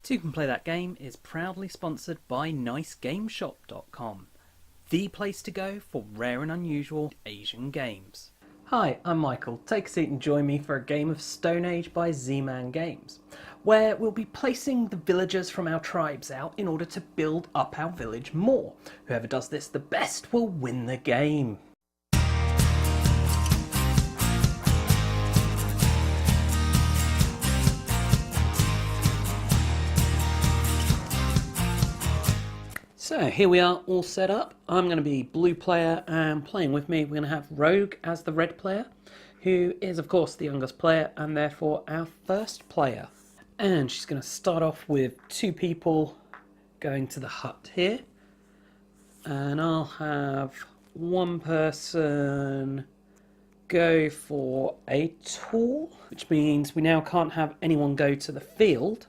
Toucan Play That Game is proudly sponsored by NiceGameShop.com, the place to go for rare and unusual Asian games. Hi, I'm Michael. Take a seat and join me for a game of Stone Age by Z-Man Games, where we'll be placing the villagers from our tribes out in order to build up our village more. Whoever does this the best will win the game. So here we are all set up. I'm going to be blue player, and playing with me we're going to have Rogue as the red player, who is of course the youngest player and therefore our first player. And she's going to start off with two people going to the hut here. And I'll have one person go for a tool, which means we now can't have anyone go to the field,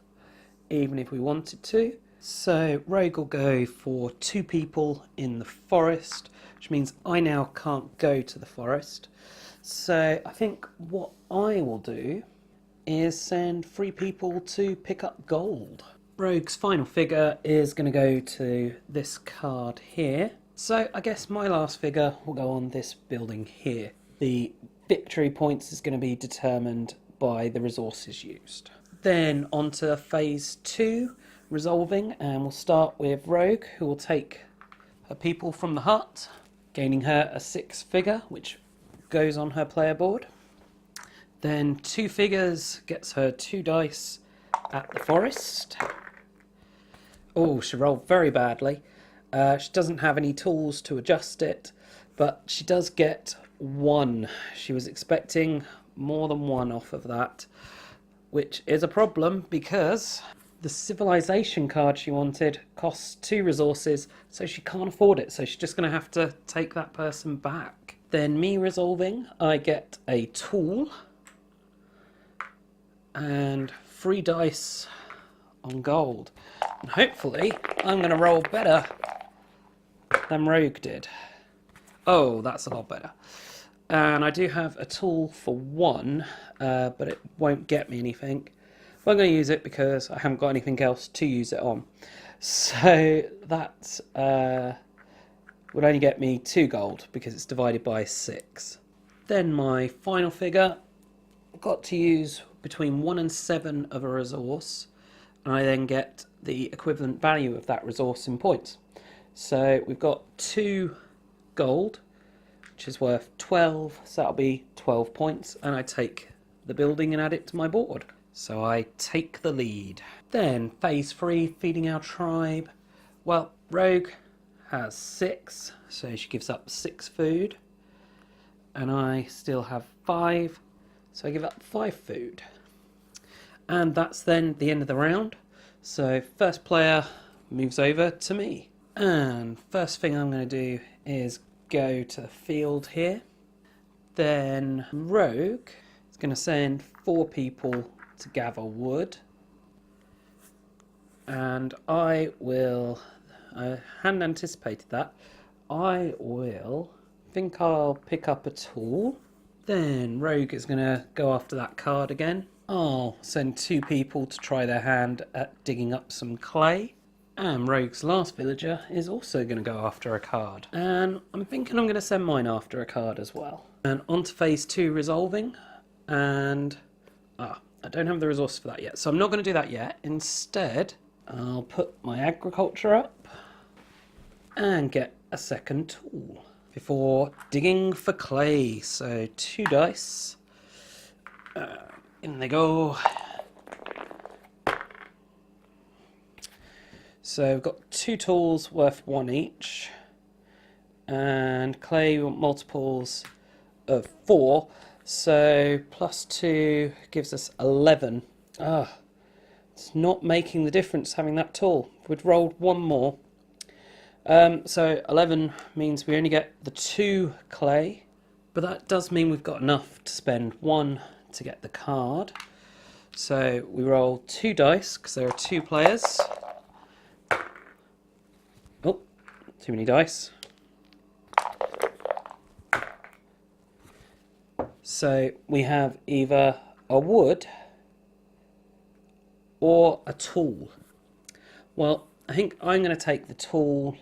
even if we wanted to. So Rogue will go for two people in the forest, which means I now can't go to the forest. So I think what I will do is send three people to pick up gold. Rogue's final figure is going to go to this card here. So I guess my last figure will go on this building here. The victory points is going to be determined by the resources used. Then on to phase 2. Resolving, and we'll start with Rogue, who will take her people from the hut, gaining her a 6 figure, which goes on her player board. Then 2 figures gets her 2 dice at the forest. Oh, she rolled very badly. She doesn't have any tools to adjust it, but she does get 1. She was expecting more than 1 off of that, which is a problem because the civilization card she wanted costs 2 resources, so she can't afford it, so she's just going to have to take that person back. Then me resolving, I get a tool and 3 dice on gold. And hopefully I'm going to roll better than Rogue did. Oh, that's a lot better. And I do have a tool for 1, but it won't get me anything. But I'm going to use it because I haven't got anything else to use it on. So that would only get me 2 gold because it's divided by 6. Then my final figure, I've got to use between 1 and 7 of a resource, and I then get the equivalent value of that resource in points. So we've got 2 gold, which is worth 12, so that'll be 12 points, and I take the building and add it to my board. So I take the lead. Then phase 3, feeding our tribe. Well, Rogue has 6, so she gives up 6 food. And I still have 5, so I give up 5 food. And that's then the end of the round. So first player moves over to me. And first thing I'm going to do is go to the field here. Then Rogue is going to send 4 people to gather wood, and I hadn't anticipated that. Think I'll pick up a tool. Then Rogue is going to go after that card again. I'll send 2 people to try their hand at digging up some clay, and Rogue's last villager is also going to go after a card, and I'm thinking I'm going to send mine after a card as well. And on to phase 2, resolving, and I don't have the resource for that yet, so I'm not going to do that yet. Instead, I'll put my agriculture up and get a second tool before digging for clay. So 2 dice. In they go. So we've got 2 tools worth 1 each. And clay multiples of 4. So plus 2 gives us 11. It's not making the difference having that tool. We'd rolled 1 more. So 11 means we only get the 2 clay, but that does mean we've got enough to spend 1 to get the card. So we roll 2 dice because there are 2 players. Oh, too many dice. So we have either a wood or a tool? Well, I think I'm going to take the tool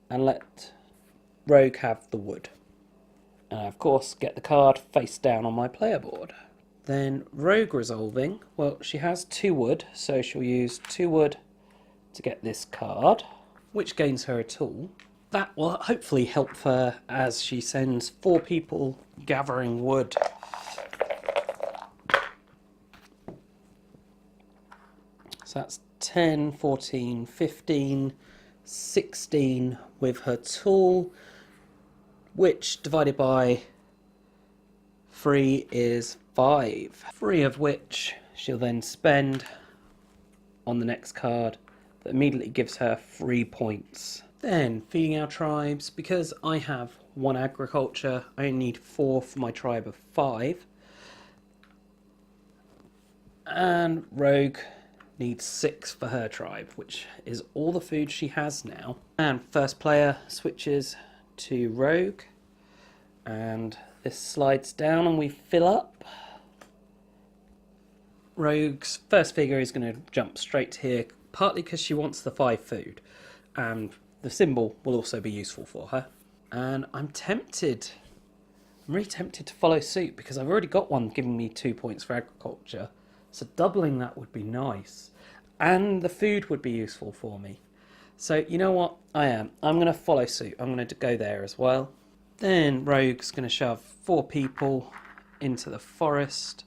and let Rogue have the wood. And I, of course, get the card face down on my player board. Then Rogue resolving, well, she has 2 wood, so she'll use 2 wood to get this card, which gains her a tool. That will hopefully help her as she sends 4 people gathering wood. So that's 10, 14, 15, 16 with her tool, which divided by 3 is 5. 3 of which she'll then spend on the next card that immediately gives her 3 points. Then feeding our tribes, because I have 1 agriculture, I only need 4 for my tribe of 5. And Rogue needs 6 for her tribe, which is all the food she has now. And first player switches to Rogue, and this slides down and we fill up. Rogue's first figure is going to jump straight to here, partly because she wants the 5 food, and the symbol will also be useful for her. And I'm really tempted to follow suit, because I've already got one giving me 2 points for agriculture, so doubling that would be nice, and the food would be useful for me. So you know what, I'm going to follow suit. I'm going to go there as well. Then Rogue's going to shove 4 people into the forest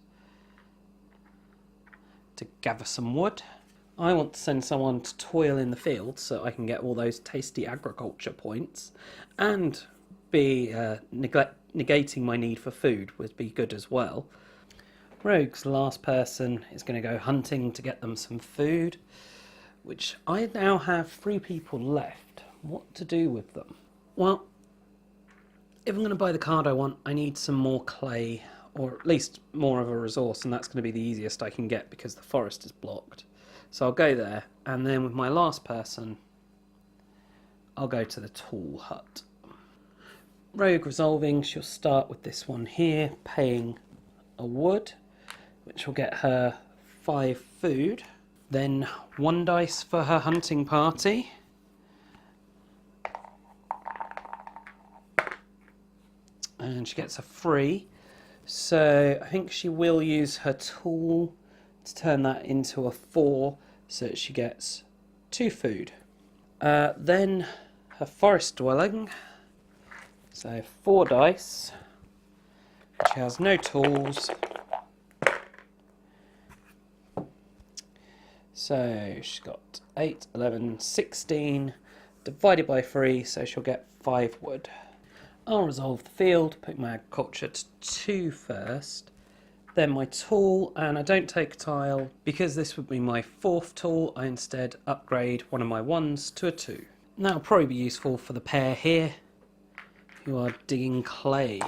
to gather some wood. I want to send someone to toil in the field so I can get all those tasty agriculture points, and be negating my need for food would be good as well. Rogue's last person is going to go hunting to get them some food, which I now have 3 people left. What to do with them? Well, if I'm going to buy the card I want, I need some more clay, or at least more of a resource, and that's going to be the easiest I can get because the forest is blocked. So I'll go there, and then with my last person, I'll go to the tool hut. Rogue resolving, she'll start with this one here, paying a wood, which will get her 5 food. Then 1 dice for her hunting party. And she gets a 3. So I think she will use her tool to turn that into a 4, so that she gets 2 food. Then her forest dwelling. So 4 dice. She has no tools. So she's got 8, 11, 16 divided by 3, so she'll get 5 wood. I'll resolve the field, put my agriculture to 2 first, then my tool, and I don't take tile because this would be my 4th tool. I instead upgrade one of my 1s to a 2. And that'll probably be useful for the pair here who are digging clay.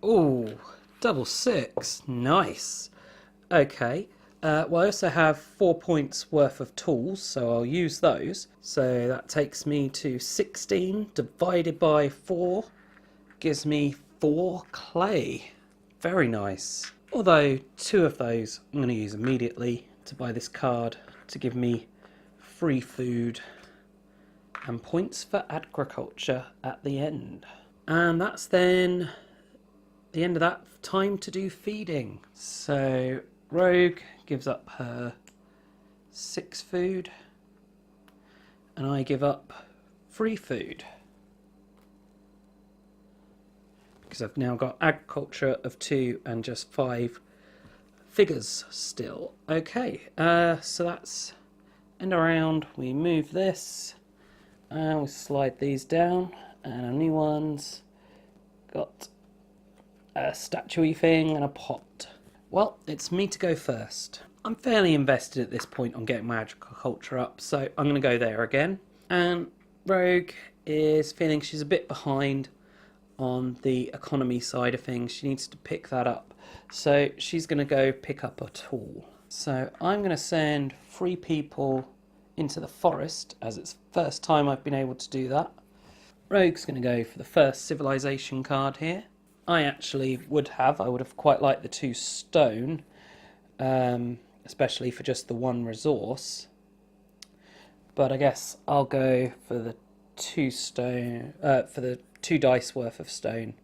Ooh, double 6, nice. Okay, well I also have 4 points worth of tools, so I'll use those. So that takes me to 16 divided by 4, gives me 4 clay. Very nice. Although 2 of those I'm going to use immediately to buy this card to give me free food and points for agriculture at the end. And that's then the end of that time to do feeding. So Rogue gives up her 6 food, and I give up 3 food, because I've now got agriculture of 2 and just 5 figures still. Okay, so that's end around. We move this, and we slide these down, and our new ones got a statue-y thing and a pot. Well, it's me to go first. I'm fairly invested at this point on getting my agriculture up, so I'm going to go there again. And Rogue is feeling she's a bit behind on the economy side of things. She needs to pick that up. So she's going to go pick up a tool. So I'm going to send 3 people into the forest, as it's the first time I've been able to do that. Rogue's going to go for the first civilization card here. I actually would have. I would have quite liked the 2 stone, especially for just the 1 resource. But I guess I'll go for the 2 stone, for the 2 dice worth of stone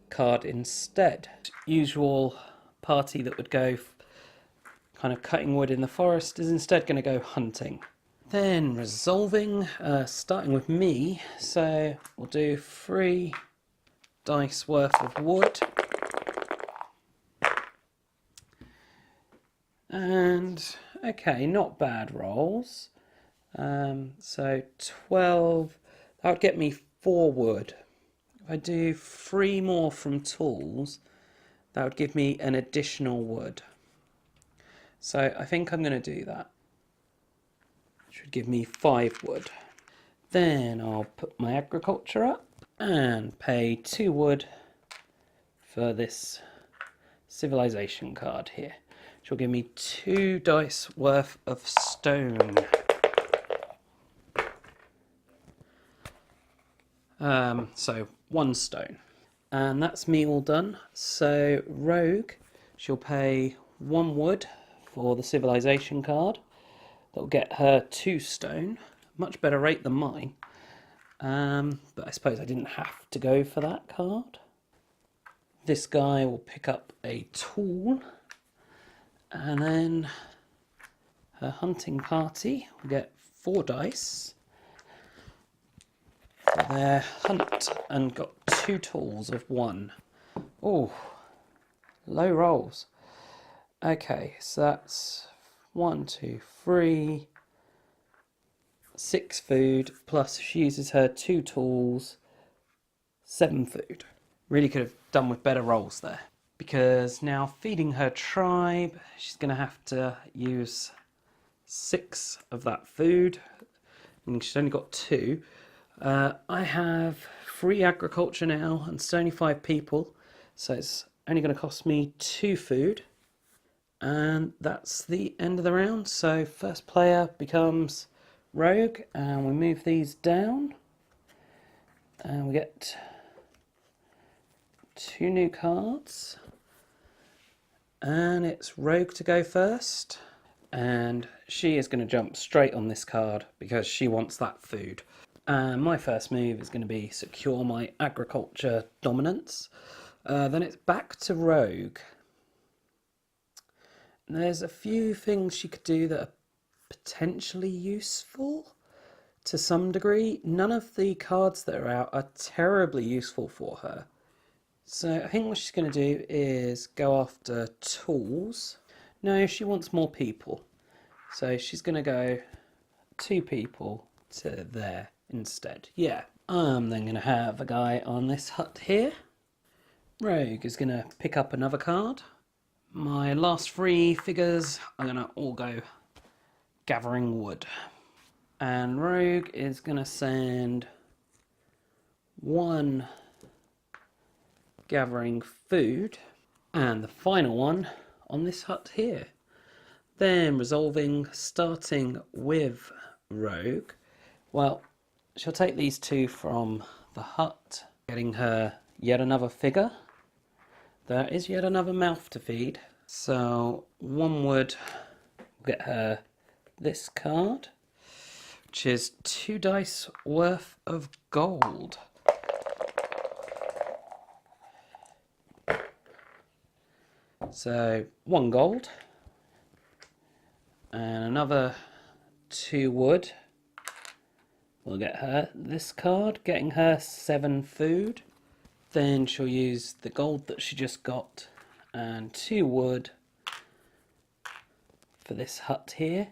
card instead. Usual party that would go kind of cutting wood in the forest is instead going to go hunting. Then resolving, starting with me, so we'll do 3 dice worth of wood. And, okay, not bad rolls. So 12, that would get me 4 wood. If I do 3 more from tools, that would give me an additional wood. So I think I'm going to do that. Should give me 5 wood. Then I'll put my agriculture up and pay 2 wood for this civilization card here. Which will give me 2 dice worth of stone. So 1 stone. And that's me all done. So Rogue, she'll pay 1 wood for the civilization card. That'll get her 2 stone. Much better rate than mine. But I suppose I didn't have to go for that card. This guy will pick up a tool. And then her hunting party will get 4 dice for their hunt and got 2 tools of 1. Oh, low rolls. Okay, so that's 1, 2, 3, 6 food, plus she uses her 2 tools, 7 food. Really could have done with better rolls there. Because now feeding her tribe, she's going to have to use 6 of that food. And she's only got 2. I have 3 agriculture now, and it's only 5 people. So it's only going to cost me 2 food. And that's the end of the round. So first player becomes Rogue, and we move these down. And we get 2 new cards. And it's Rogue to go first. And she is going to jump straight on this card because she wants that food. And my first move is going to be secure my agriculture dominance. Then it's back to Rogue. There's a few things she could do that are potentially useful to some degree. None of the cards that are out are terribly useful for her. So I think what she's going to do is go after tools. No, she wants more people. So she's going to go 2 people to there instead. Yeah, I'm then going to have a guy on this hut here. Rogue is going to pick up another card. My last 3 figures are going to all go gathering wood. And Rogue is going to send 1 gathering food and the final one on this hut here. Then resolving, starting with Rogue. Well, she'll take these 2 from the hut, getting her yet another figure. There is yet another mouth to feed. So 1 wood will get her this card, which is 2 dice worth of gold. So 1 gold and another 2 wood will get her this card, getting her 7 food. Then she'll use the gold that she just got and 2 wood for this hut here,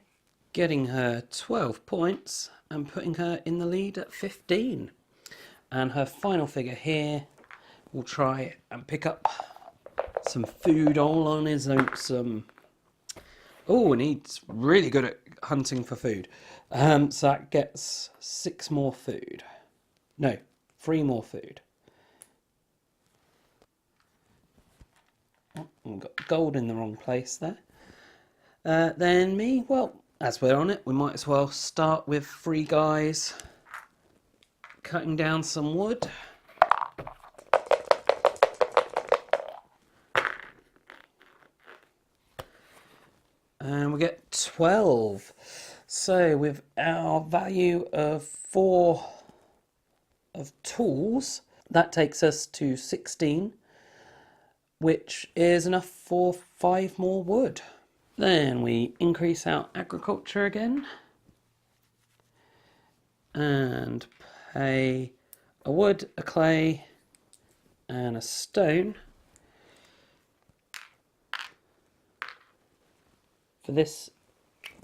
getting her 12 points and putting her in the lead at 15. And her final figure here will try and pick up some food all on his own. Oh, and he's really good at hunting for food. So that gets 6 more food. No, 3 more food. Oh, we've got gold in the wrong place there. Then me, well, as we're on it, we might as well start with 3 guys cutting down some wood. And we get 12. So with our value of 4 of tools, that takes us to 16, which is enough for 5 more wood. Then we increase our agriculture again and pay a wood, a clay and a stone for this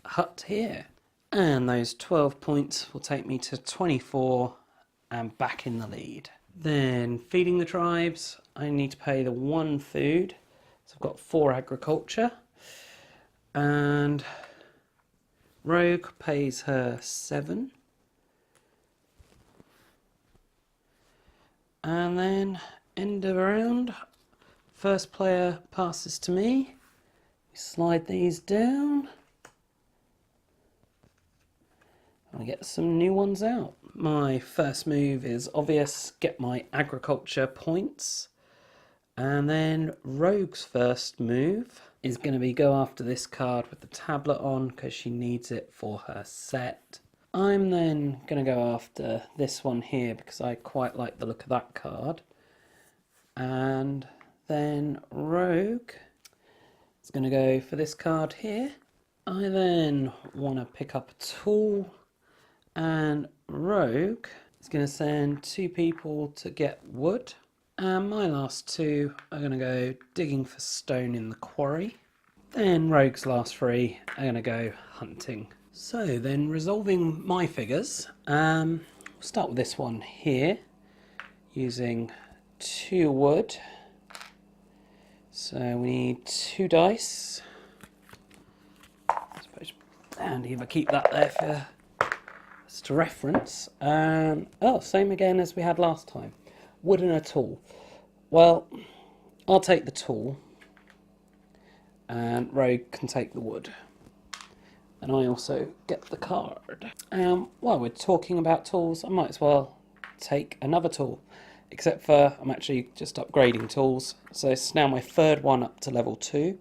hut here. And those 12 points will take me to 24 and back in the lead. Then feeding the tribes, I need to pay the 1 food. So I've got 4 agriculture. And Rogue pays her 7. And then end of round, first player passes to me. We slide these down. I get some new ones out. My first move is obvious, get my agriculture points. And then Rogue's first move is going to be go after this card with the tablet on because she needs it for her set. I'm then going to go after this one here because I quite like the look of that card. And then Rogue is going to go for this card here. I then want to pick up a tool. And Rogue is going to send 2 people to get wood. And my last 2 are going to go digging for stone in the quarry. Then Rogue's last 3 are going to go hunting. So then resolving my figures, we'll start with this one here using 2 wood. So we need 2 dice. I suppose, and either keep that there for to reference. Oh, same again as we had last time. Wood and a tool. Well, I'll take the tool and Rogue can take the wood. And I also get the card. While we're talking about tools, I might as well take another tool. Except for I'm actually just upgrading tools. So it's now my 3rd one up to level 2.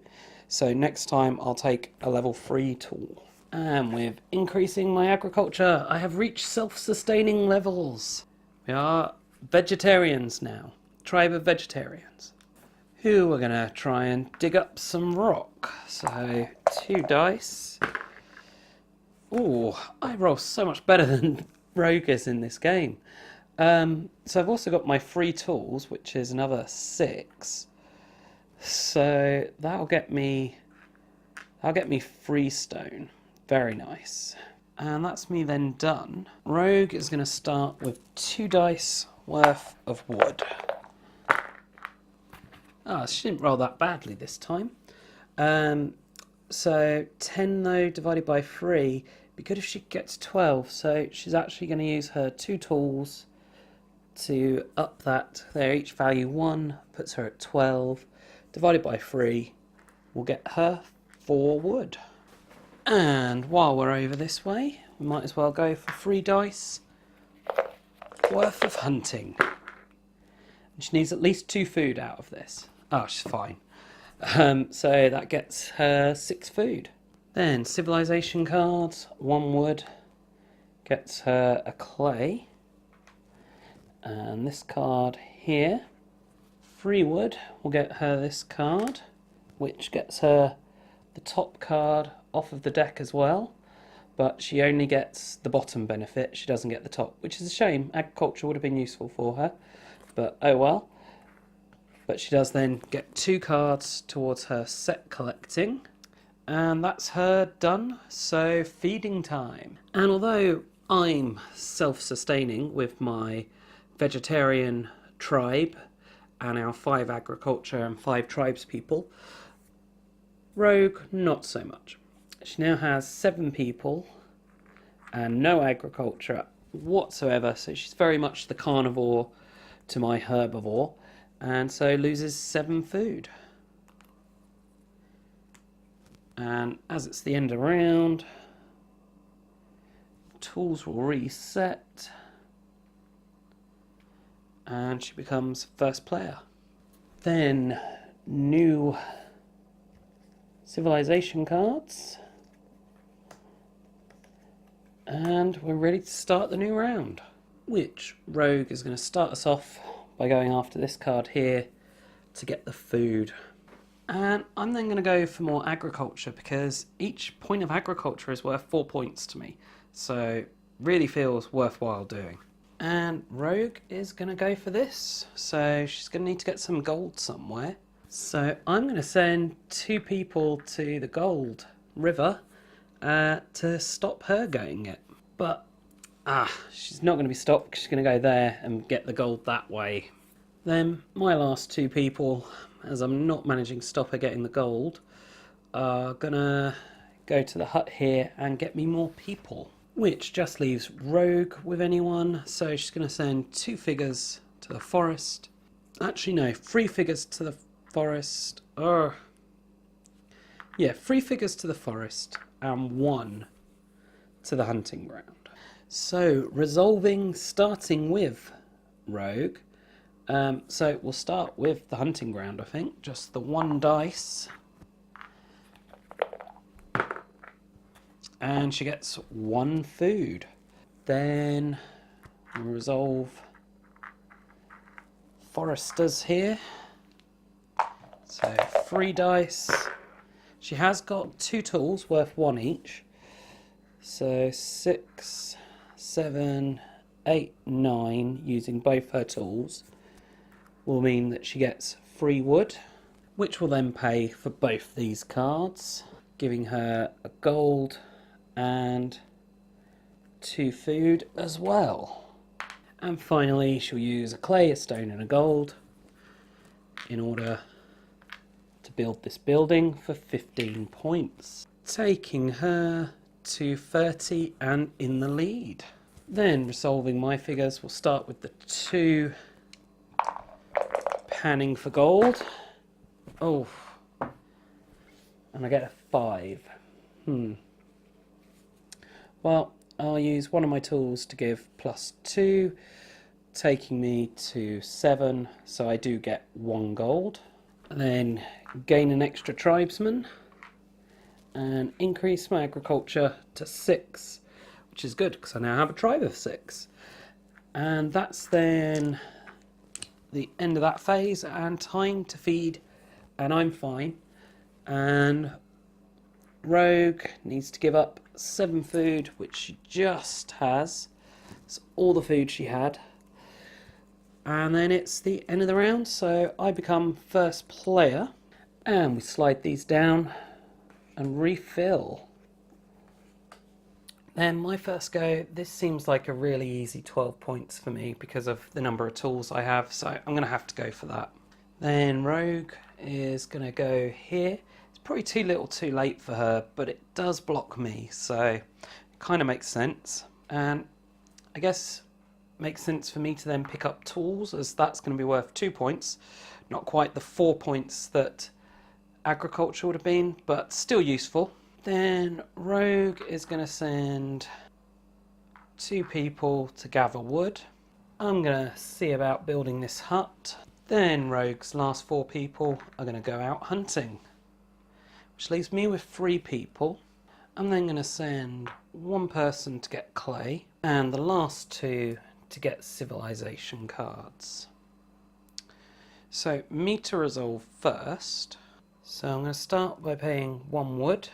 So next time I'll take a level 3 tool. And with increasing my agriculture, I have reached self-sustaining levels. We are vegetarians now. Tribe of vegetarians. Who are going to try and dig up some rock. So 2 dice. Ooh, I roll so much better than Rogue is in this game. So I've also got my 3 tools, which is another 6. So that'll get me 3 stone. Very nice. And that's me then done. Rogue is going to start with 2 dice worth of wood. Ah, she didn't roll that badly this time. So 10 though divided by 3. Be good if she gets 12. So she's actually going to use her 2 tools to up that. They're each value 1. Puts her at 12. Divided by 3 will get her 4 wood. And while we're over this way, we might as well go for 3 dice worth of hunting. And she needs at least 2 food out of this. Oh, she's fine. So that gets her 6 food. Then civilization cards, 1 wood, gets her a clay. And this card here, 3 wood, will get her this card, which gets her the top card off of the deck as well, but she only gets the bottom benefit, she doesn't get the top, which is a shame. Agriculture would have been useful for her, but oh well. But she does then get 2 cards towards her set collecting, and that's her done. So feeding time. And although I'm self-sustaining with my vegetarian tribe and our 5 agriculture and 5 tribes people, Rogue not so much. She now has 7 people and no agriculture whatsoever, so she's very much the carnivore to my herbivore, and so loses 7 food. And as it's the end of round, tools will reset and she becomes first player. Then new civilization cards. And we're ready to start the new round, which Rogue is going to start us off by going after this card here to get the food. And I'm then going to go for more agriculture because each point of agriculture is worth 4 points to me. So really feels worthwhile doing. And Rogue is going to go for this. So she's going to need to get some gold somewhere. So I'm going to send 2 people to the gold river to stop her getting it. But she's not going to be stopped. She's going to go there and get the gold that way. Then my last 2 people, as I'm not managing to stop her getting the gold, are going to go to the hut here and get me more people. Which just leaves Rogue with anyone. So she's going to send 2 figures to the forest. Actually no, 3 figures to the forest. Yeah, 3 figures to the forest and 1 to the hunting ground. So resolving, starting with Rogue. So we'll start with the hunting ground, I think. Just the 1 dice. And she gets 1 food. Then we'll resolve foresters here. So 3 dice. She has got 2 tools worth 1 each. So 6, 7, 8, 9 using both her tools will mean that she gets 3 wood, which will then pay for both these cards, giving her a gold and 2 food as well. And finally she'll use a clay, a stone and a gold in order to build this building for 15 points, taking her to 30 and in the lead. Then resolving my figures, we'll start with the 2 panning for gold. Oh, and I get a 5. Well, I'll use one of my tools to give +2, taking me to 7, so I do get 1 gold. And then gain an extra tribesman and increase my agriculture to 6, which is good because I now have a tribe of 6. And that's then the end of that phase and time to feed, and I'm fine. And Rogue needs to give up 7 food, which she just has. It's all the food she had. And then it's the end of the round, so I become first player. And we slide these down and refill. Then my first go, this seems like a really easy 12 points for me because of the number of tools I have, so I'm going to have to go for that. Then Rogue is going to go here. It's probably too little too late for her, but it does block me, so it kind of makes sense. And I guess it makes sense for me to then pick up tools, as that's going to be worth 2 points. Not quite the 4 points that agriculture would have been, but still useful. Then Rogue is going to send 2 people to gather wood. I'm going to see about building this hut. Then Rogue's last 4 people are going to go out hunting, which leaves me with 3 people. I'm then going to send 1 person to get clay and the last 2 to get civilization cards. So me to resolve first. So I'm going to start by paying 1 wood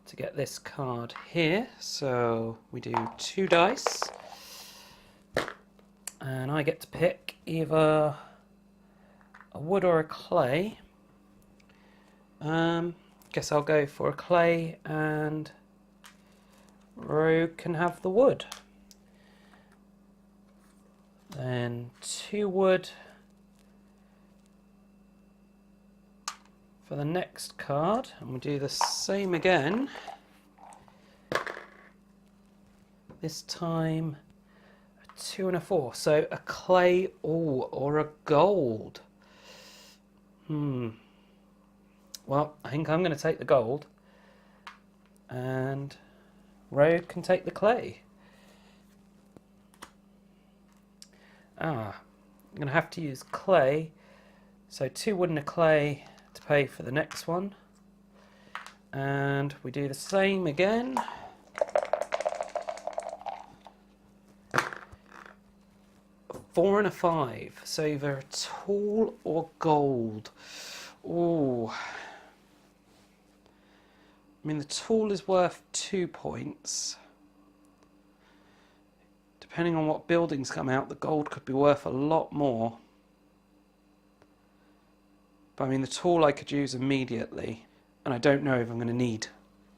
to get this card here. So we do 2 dice. And I get to pick either a wood or a clay. Guess I'll go for a clay and Rogue can have the wood. Then 2 wood for the next card, and we'll do the same again. This time a 2 and a 4, so a clay or a gold. Well, I think I'm going to take the gold and Rogue can take the clay. I'm going to have to use clay, so 2 wood and a clay to pay for the next one. And we do the same again. Four and a 5. So either a tool or gold. Ooh. I mean, the tool is worth 2 points. Depending on what buildings come out, the gold could be worth a lot more. But I mean, the tool I could use immediately, and I don't know if I'm going to need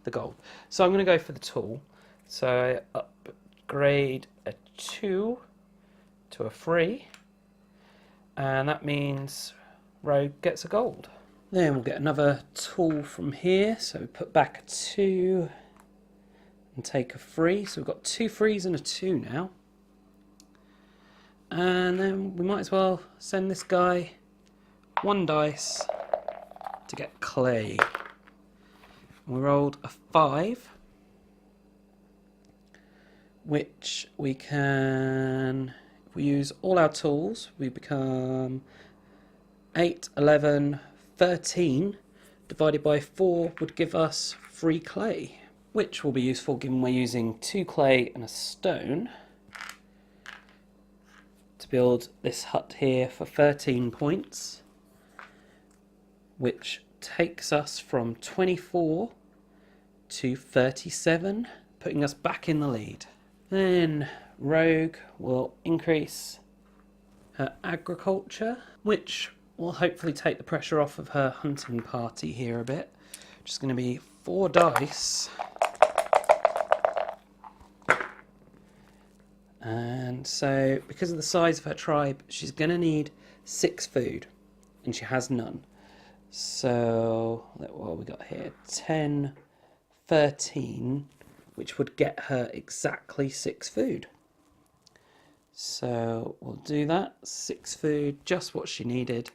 the gold. So I'm going to go for the tool. So I upgrade a 2 to a 3, and that means Rogue gets a gold. Then we'll get another tool from here. So we put back a 2 and take a 3. So we've got 2 3s and a 2 now. And then we might as well send this guy 1 dice to get clay. We rolled a 5, which we can, if we use all our tools, we become 8, 11, 13 divided by 4 would give us 3 clay, which will be useful given we're using 2 clay and a stone to build this hut here for 13 points, which takes us from 24 to 37, putting us back in the lead. Then Rogue will increase her agriculture, which will hopefully take the pressure off of her hunting party here a bit. Just going to be 4 dice. And so, because of the size of her tribe, she's going to need 6 food, and she has none. So, what we got here? 10, 13, which would get her exactly 6 food. So, we'll do that. 6 food, just what she needed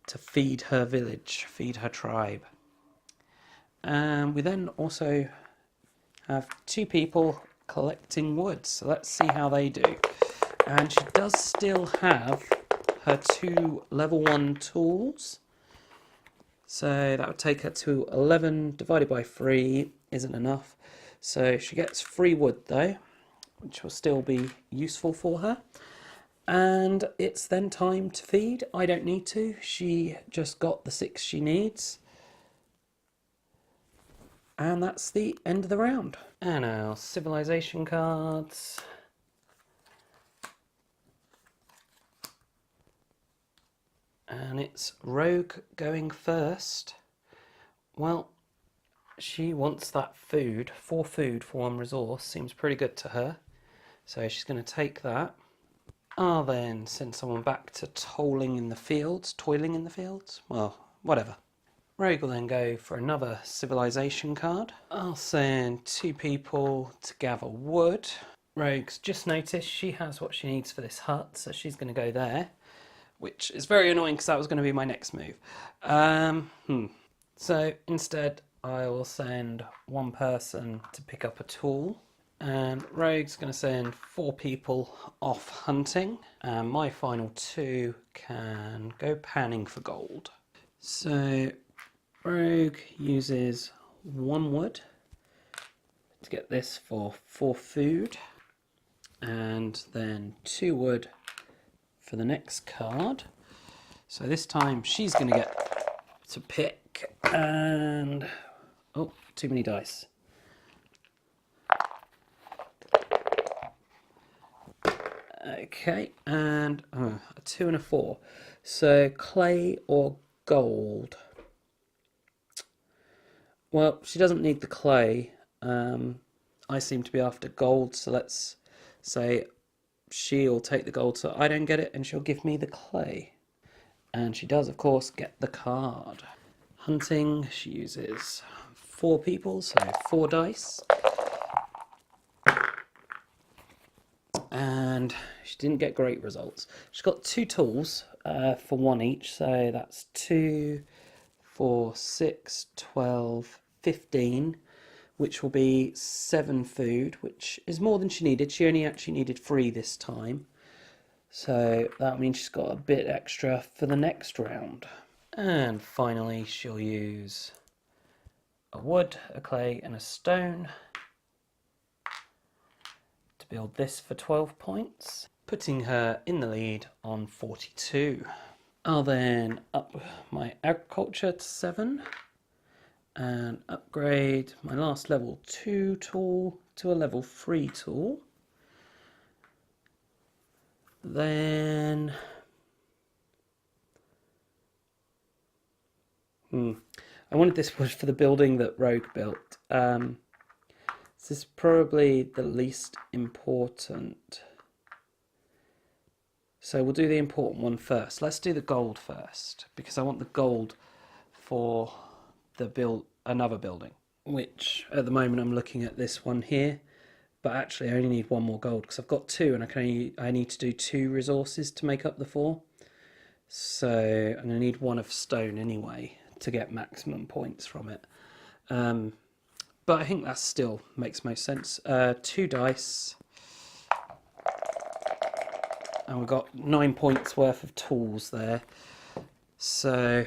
to feed her village, feed her tribe. And we then also have 2 people collecting wood, so let's see how they do. And she does still have her 2 level 1 tools, so that would take her to 11 divided by 3 isn't enough, so she gets 3 wood though, which will still be useful for her. And it's then time to feed. I don't need to, she just got the 6 she needs. And that's the end of the round. And our civilization cards. And it's Rogue going first. Well, she wants that food. 4 food for 1 resource. Seems pretty good to her. So she's going to take that. I'll then send someone back to toiling in the fields. Well, whatever. Rogue will then go for another civilization card. I'll send 2 people to gather wood. Rogue's just noticed she has what she needs for this hut, so she's going to go there, which is very annoying because that was going to be my next move. So instead I will send 1 person to pick up a tool, and Rogue's going to send 4 people off hunting, and my final 2 can go panning for gold. So Rogue uses 1 wood to get this for 4 food, and then 2 wood for the next card. So this time she's going to get to pick, and oh, too many dice. Okay, and a 2 and a 4. So clay or gold? Well, she doesn't need the clay. I seem to be after gold, so let's say she'll take the gold so I don't get it, and she'll give me the clay. And she does, of course, get the card. Hunting, she uses 4 people, so 4 dice. And she didn't get great results. She's got 2 tools for 1 each, so that's 2, 4, 6, 12, 15, which will be 7 food, which is more than she needed. She only actually needed 3 this time. So that means she's got a bit extra for the next round. And finally, she'll use a wood, a clay and a stone to build this for 12 points, putting her in the lead on 42. I'll then up my agriculture to 7 and upgrade my last level 2 tool to a level 3 tool. Then I wanted this wood for the building that Rogue built. This is probably the least important. So we'll do the important one first. Let's do the gold first, because I want the gold for the another building, which at the moment I'm looking at this one here, but actually I only need one more gold because I've got 2 and I need to do 2 resources to make up the 4. So I'm going to need 1 of stone anyway to get maximum points from it. But I think that still makes most sense. 2 dice. And we've got 9 points worth of tools there. So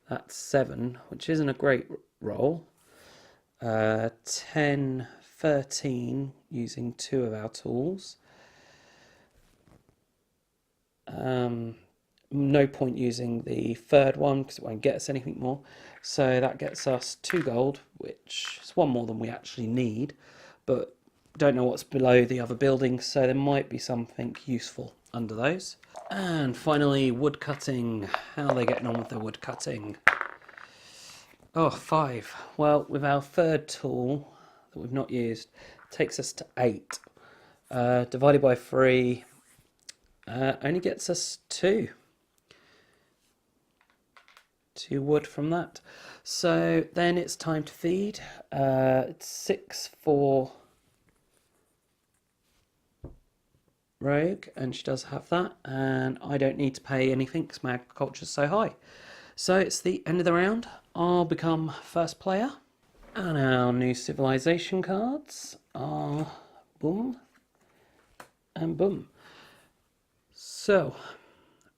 that's 7, which isn't a great roll. 10, 13 using 2 of our tools. No point using the 3rd one because it won't get us anything more. So that gets us 2 gold, which is 1 more than we actually need, but don't know what's below the other buildings, so there might be something useful under those. And finally, wood cutting. How are they getting on with their wood cutting? Oh, 5. Well, with our 3rd tool that we've not used, takes us to 8. Divided by 3 only gets us 2. 2 wood from that. So then it's time to feed. It's 6 for Rogue, and she does have that, and I don't need to pay anything because my agriculture is so high. So it's the end of the round. I'll become first player, and our new civilization cards are boom and boom. So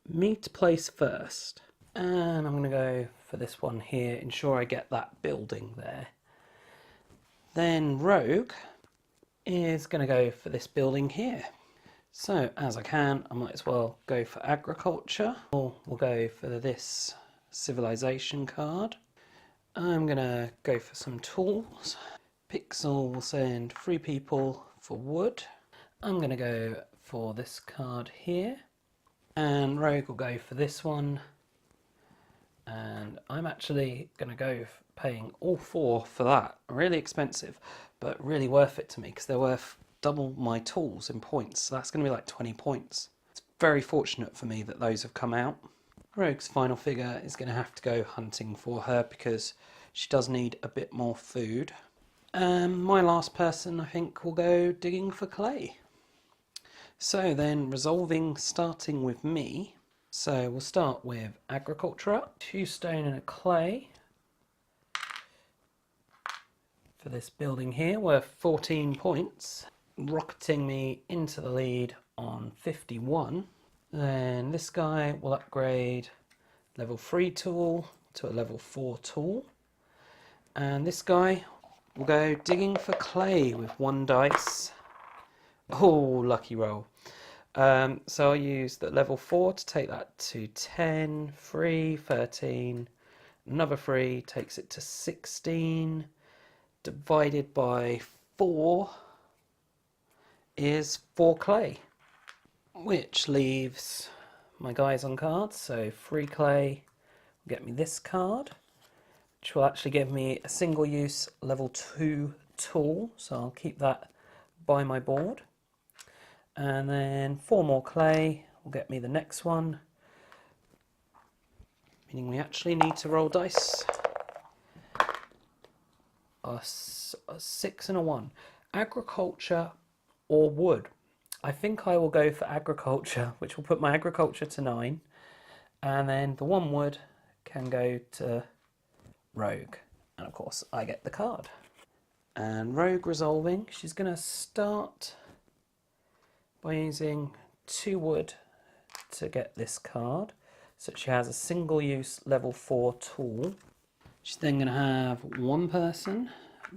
me to place first, and I'm going to go for this one here, ensure I get that building there. Then Rogue is going to go for this building here. So as I can, I might as well go for agriculture, or we'll go for this civilization card. I'm going to go for some tools. Pixel will send 3 people for wood. I'm going to go for this card here, and Rogue will go for this one. And I'm actually going to go paying all 4 for that. Really expensive, but really worth it to me because they're worth double my tools in points. So that's going to be like 20 points. It's very fortunate for me that those have come out. Rogue's final figure is going to have to go hunting for her because she does need a bit more food. My last person, I think, will go digging for clay. So then resolving, starting with me. So we'll start with agriculture up. 2 stone and a clay for this building here, worth 14 points, rocketing me into the lead on 51. Then this guy will upgrade level 3 tool to a level 4 tool. And this guy will go digging for clay with 1 dice. Oh, lucky roll. So I'll use the level 4 to take that to 10, 3, 13, another 3 takes it to 16, divided by 4 is 4 clay, which leaves my guys on cards. So 3 clay will get me this card, which will actually give me a single use level 2 tool, so I'll keep that by my board. And then 4 more clay will get me the next one, meaning we actually need to roll dice. A 6 and a 1. Agriculture or wood? I think I will go for agriculture, which will put my agriculture to 9, and then the 1 wood can go to Rogue, and of course I get the card. And Rogue resolving, she's going to start by using 2 wood to get this card, so she has a single use level 4 tool. She's then going to have one person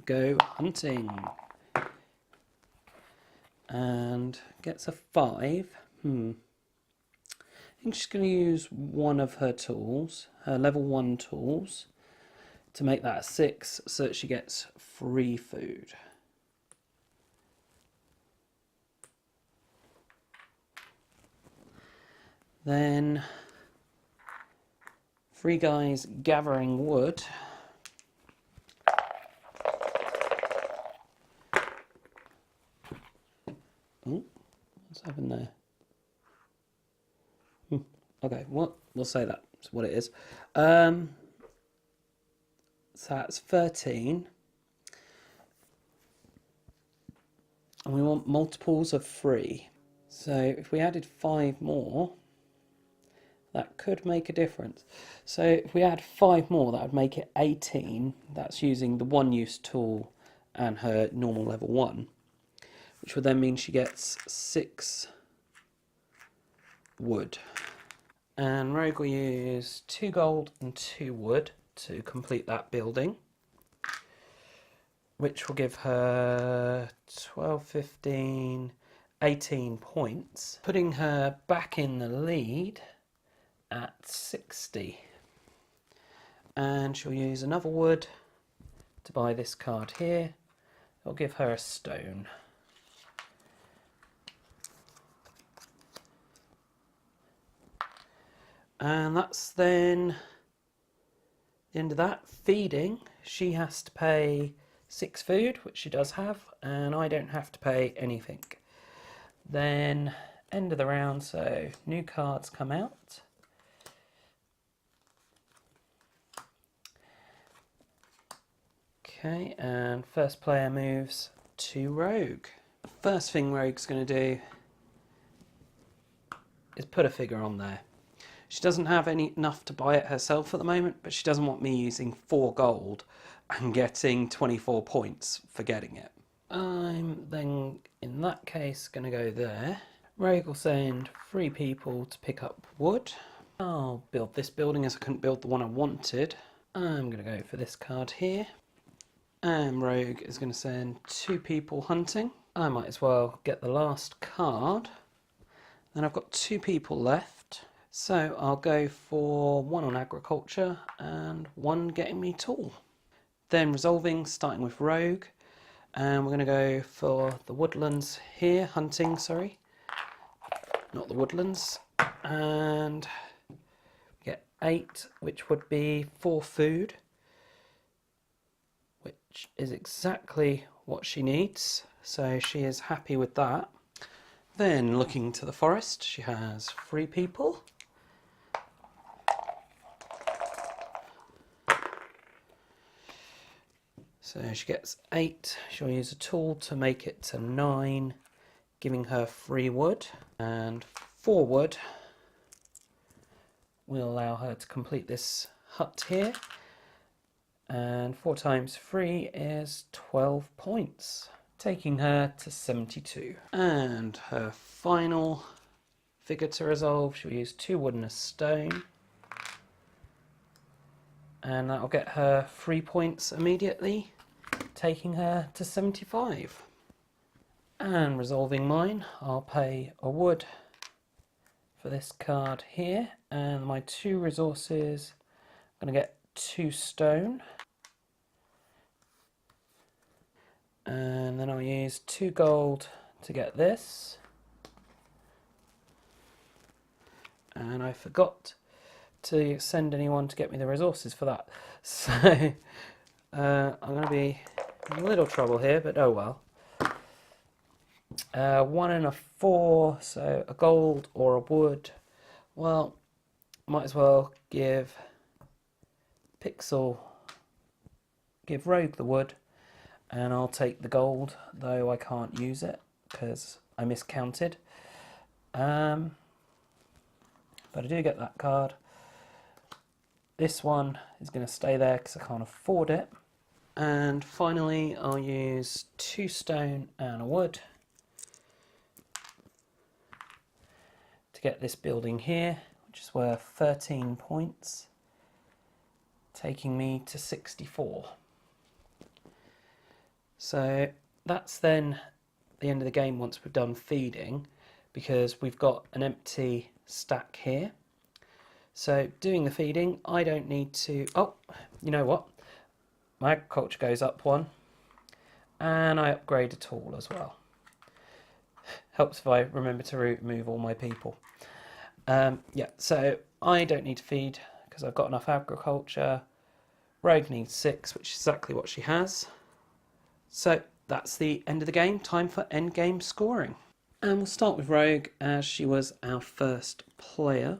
go hunting. And gets a 5. I think she's going to use one of her tools, her level 1 tools, to make that a 6 so that she gets free food. Then 3 guys gathering wood. Oh, what's happened there? Okay, well, we'll say that's what it is. So that's 13. And we want multiples of 3. So if we added 5 more, that could make a difference. So if we add 5 more, that would make it 18. That's using the one-use tool and her normal level 1, which would then mean she gets 6 wood. And Rogue will use 2 gold and 2 wood to complete that building, which will give her 12, 15, 18 points, putting her back in the lead at 60. And she'll use another wood to buy this card here. It'll give her a stone. And that's then the end of that. Feeding, she has to pay 6 food, which she does have, and I don't have to pay anything. Then end of the round, so new cards come out. Okay, and first player moves to Rogue. The first thing Rogue's going to do is put a figure on there. She doesn't have enough to buy it herself at the moment, but she doesn't want me using 4 gold and getting 24 points for getting it. I'm then, in that case, going to go there. Rogue will send 3 people to pick up wood. I'll build this building as I couldn't build the one I wanted. I'm going to go for this card here. And Rogue is going to send 2 people hunting. I might as well get the last card. Then I've got 2 people left. So I'll go for 1 on agriculture and 1 getting me tool. Then resolving, starting with Rogue. And we're going to go for the woodlands here, hunting, sorry. Not the woodlands. And get 8, which would be 4 food. Which is exactly what she needs. So she is happy with that. Then looking to the forest, she has 3 people. So she gets 8, she'll use a tool to make it to 9, giving her 3 wood, and 4 wood will allow her to complete this hut here, and 4 times 3 is 12 points, taking her to 72. And her final figure to resolve, she'll use 2 wood and a stone, and that'll get her 3 points immediately, taking her to 75. And resolving mine, I'll pay a wood for this card here, and my 2 resources, I'm going to get 2 stone, and then I'll use 2 gold to get this, and I forgot to send anyone to get me the resources for that, so I'm going to be in a little trouble here, but oh well. 1 and a 4, so a gold or a wood. Well, might as well give Rogue the wood, and I'll take the gold, though I can't use it because I miscounted. But I do get that card. This one is going to stay there because I can't afford it. And finally, I'll use 2 stone and a wood to get this building here, which is worth 13 points. taking me to 64. So that's then the end of the game once we've done feeding, because we've got an empty stack here. So doing the feeding, I don't need to... Oh, you know what? My agriculture goes up one, and I upgrade a tool as well. Helps if I remember to remove all my people. Yeah, so I don't need to feed because I've got enough agriculture. Rogue needs 6, which is exactly what she has. So that's the end of the game. Time for endgame scoring. And we'll start with Rogue as she was our first player.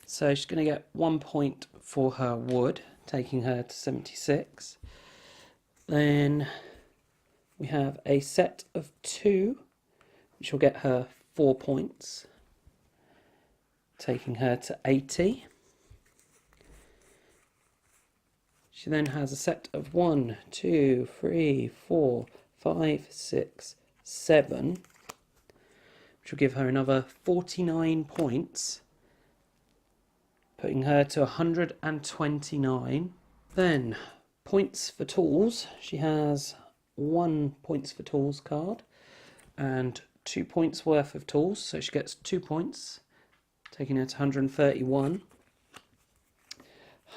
So she's going to get 1 point for her wood, taking her to 76. Then we have a set of 2, which will get her 4 points, taking her to 80. She then has a set of 1, 2, 3, 4, 5, 6, 7, which will give her another 49 points, putting her to 129. Then points for tools. She has 1 points for tools card and 2 points worth of tools, so she gets 2 points, taking her to 131.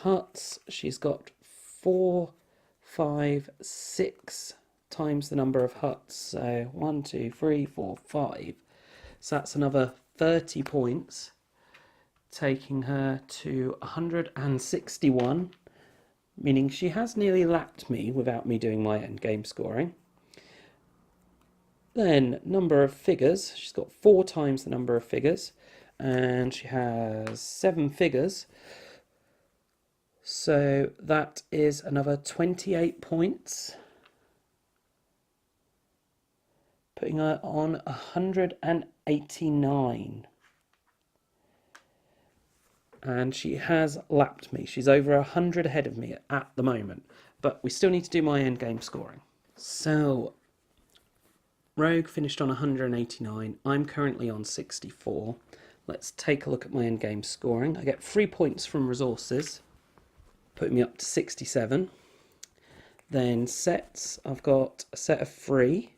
Huts, she's got 4, 5, 6 times the number of huts, so 1, 2, 3, 4, 5. So that's another 30 points, taking her to 161, meaning she has nearly lapped me without me doing my endgame scoring. Then number of figures, she's got 4 times the number of figures, and she has 7 figures. So that is another 28 points, putting her on 189. And she has lapped me. She's over 100 ahead of me at the moment. But we still need to do my endgame scoring. So Rogue finished on 189. I'm currently on 64. Let's take a look at my endgame scoring. I get 3 points from resources, putting me up to 67. Then sets, I've got a set of 3,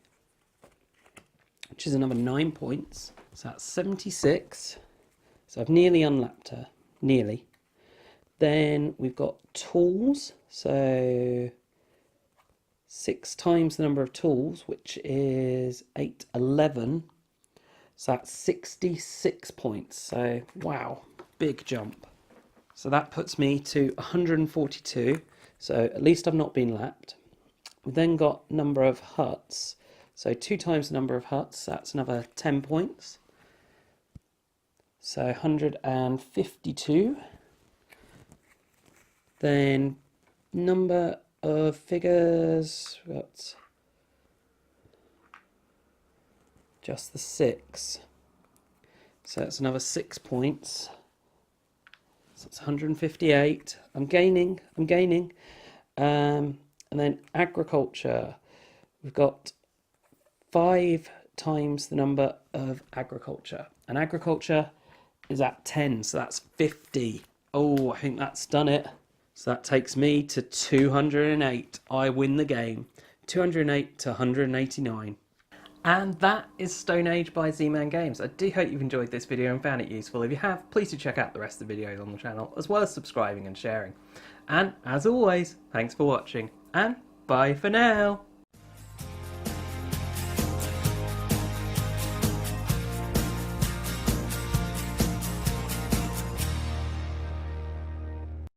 which is another 9 points. So that's 76. So I've nearly unlapped her. Nearly. Then we've got tools. So 6 times the number of tools, which is 8, 11. So that's 66 points. So wow, big jump. So that puts me to 142. So at least I've not been lapped. We've then got number of huts. So 2 times the number of huts, that's another 10 points. So 152. Then number of figures, got just the 6. So that's another 6 points. So it's 158. I'm gaining. And then agriculture. We've got 5 times the number of agriculture. And agriculture is at 10, so that's 50. Oh, I think that's done it. So that takes me to 208. I win the game. 208 to 189. And that is Stone Age by Z-Man Games. I do hope you've enjoyed this video and found it useful. If you have, please do check out the rest of the videos on the channel, as well as subscribing and sharing. And as always, thanks for watching, and bye for now.